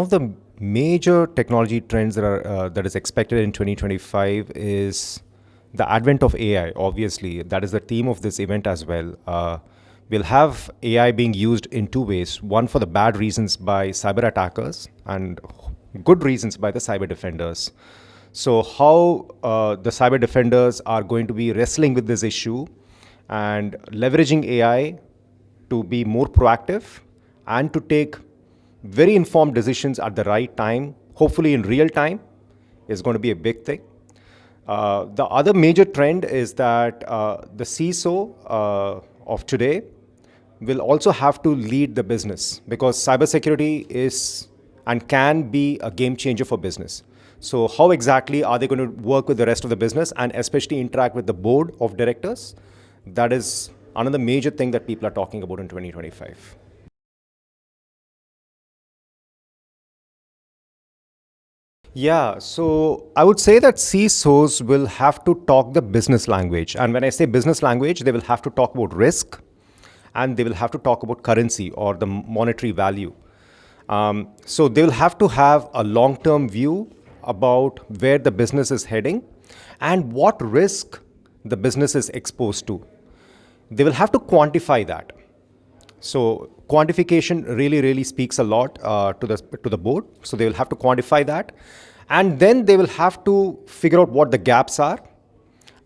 of the major technology trends that is expected in 2025 is the advent of AI. Obviously, that is the theme of this event as well. We'll have AI being used in two ways: one for the bad reasons by cyber attackers, and good reasons by the cyber defenders. So, how the cyber defenders are going to be wrestling with this issue and leveraging AI to be more proactive and to take very informed decisions at the right time, hopefully in real time, is going to be a big thing. The other major trend is that the CISO of today will also have to lead the business, because cybersecurity is and can be a game changer for business. So how exactly are they going to work with the rest of the business and especially interact with the board of directors? That is another major thing that people are talking about in 2025. Yeah, so I would say that CISOs will have to talk the business language. And when I say business language, they will have to talk about risk, and they will have to talk about currency or the monetary value. So they will have to have a long-term view about where the business is heading and what risk the business is exposed to. They will have to quantify that. So quantification really speaks a lot to the board. So they will have to quantify that, and then they will have to figure out what the gaps are.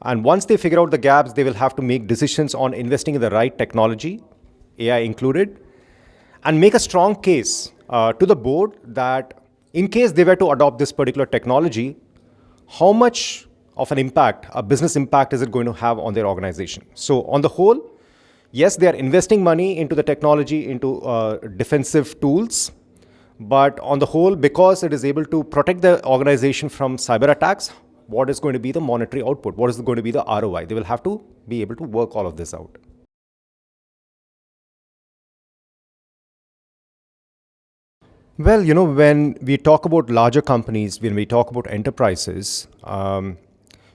And once they figure out the gaps, they will have to make decisions on investing in the right technology, AI included, and make a strong case to the board that in case they were to adopt this particular technology, how much of an impact, a business impact, is it going to have on their organization. So on the whole, yes, they are investing money into the technology, into defensive tools, but on the whole, because it is able to protect the organization from cyber attacks, what is going to be the monetary output? What is going to be the ROI? They will have to be able to work all of this out. Well, when we talk about larger companies, when we talk about enterprises,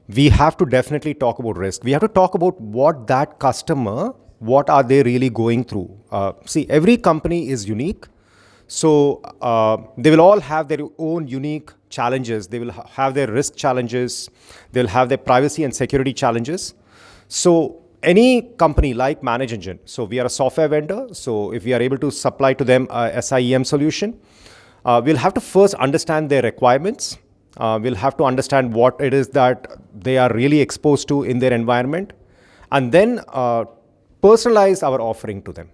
we have to definitely talk about risk. We have to talk about what that customer, what are they really going through? See, every company is unique. So they will all have their own unique challenges. They will have their risk challenges. They'll have their privacy and security challenges. So any company like ManageEngine, so we are a software vendor. So if we are able to supply to them a SIEM solution, we'll have to first understand their requirements. We'll have to understand what it is that they are really exposed to in their environment, and then personalize our offering to them.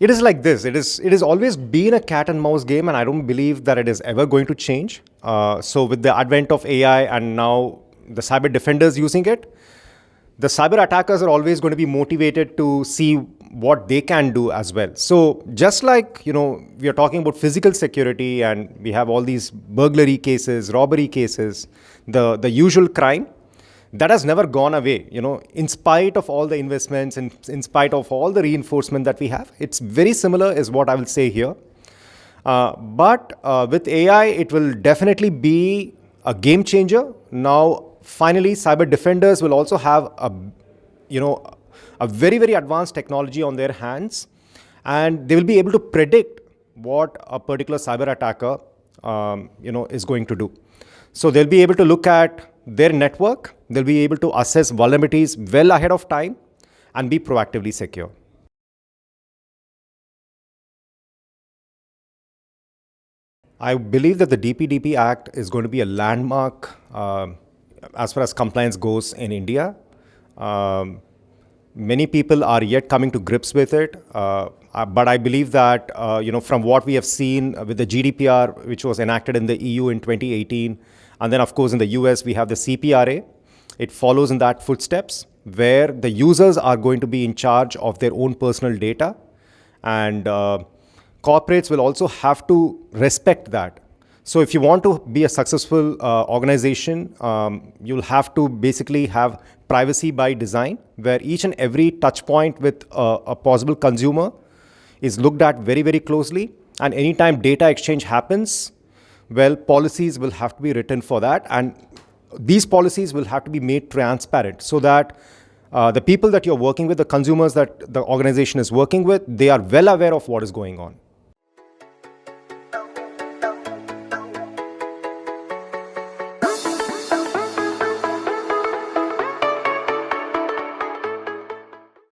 It is like this. It has always been a cat and mouse game, and I don't believe that it is ever going to change. So with the advent of AI and now the cyber defenders using it, the cyber attackers are always going to be motivated to see what they can do as well. So just like, we are talking about physical security and we have all these burglary cases, robbery cases, the usual crime, that has never gone away, in spite of all the investments and in spite of all the reinforcement that we have. It's very similar is what I will say here. But with AI, it will definitely be a game changer. Now, finally, cyber defenders will also have a very advanced technology on their hands, and they will be able to predict what a particular cyber attacker is going to do. So they'll be able to look at their network, they'll be able to assess vulnerabilities well ahead of time and be proactively secure. I believe that the DPDP Act is going to be a landmark as far as compliance goes in India. Many people are yet coming to grips with it, but I believe that from what we have seen with the GDPR, which was enacted in the EU in 2018, and then of course in the US we have the CPRA, it follows in that footsteps, where the users are going to be in charge of their own personal data, and corporates will also have to respect that. So if you want to be a successful organization, you'll have to basically have privacy by design, where each and every touch point with a possible consumer is looked at very closely. And anytime data exchange happens, well, policies will have to be written for that. And these policies will have to be made transparent so that The people that you're working with, the consumers that the organization is working with, they are well aware of what is going on.